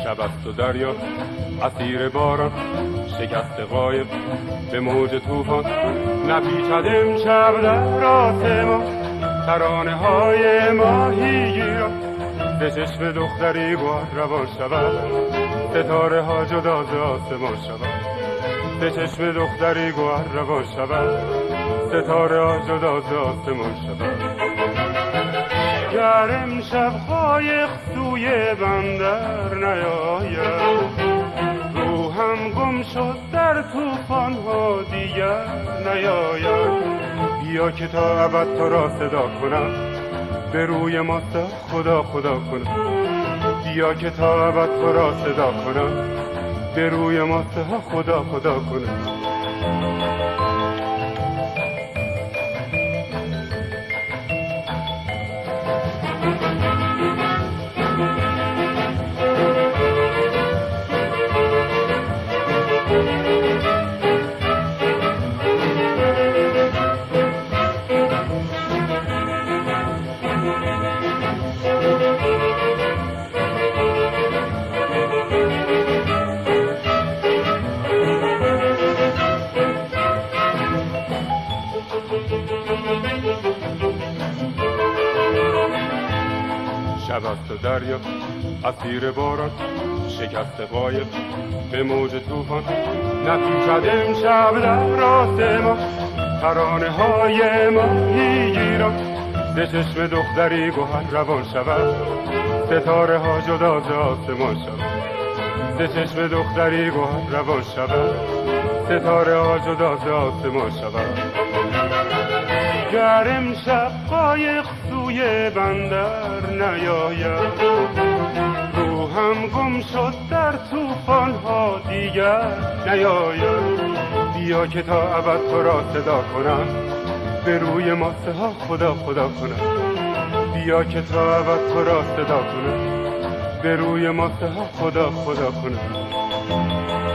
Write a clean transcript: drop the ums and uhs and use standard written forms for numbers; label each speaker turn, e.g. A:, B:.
A: شب است و دریا اسیر باران، شکست قایق به موج طوفان، نپیچد امشب در آسمان ترانه های ماهیگیران. ز چشم دختری گوهر روان شود، ستاره ها جدا ز آسمان شود. ز چشم دختری گوهر روان شود، ستاره ها جدا ز آسمان شود. گر امشب قایق سوی بندر نیاید، روحم گم شد در طوفان ها دیگر نیاید. بیا که تا ابد تو را صدا کنم، به روی ماست خدا خدا کنم. بیا که تا ابد تو را صدا کنم، به روی ماست خدا خدا کنم. شب است و دریا اسیر باران، شکست قایق به موج طوفان، نپیچد امشب در آسمان ترانه های ماهیگیران. ز چشم دختری گوهر روان شود، ستاره ها جدا ز آسمان شود. ز چشم دختری گوهر روان شود، ستاره ها جدا ز آسمان شود. گر امشب قایق سوی بندر نیاید، روحم گم شد در طوفان ها دیگر نیاید. بیا که تا ابد تو را صدا کنم، به روی ماسه ها خدا خدا کنم. بیا که تا ابد تو را صدا کنم، به روی ماسه ها خدا خدا کنم.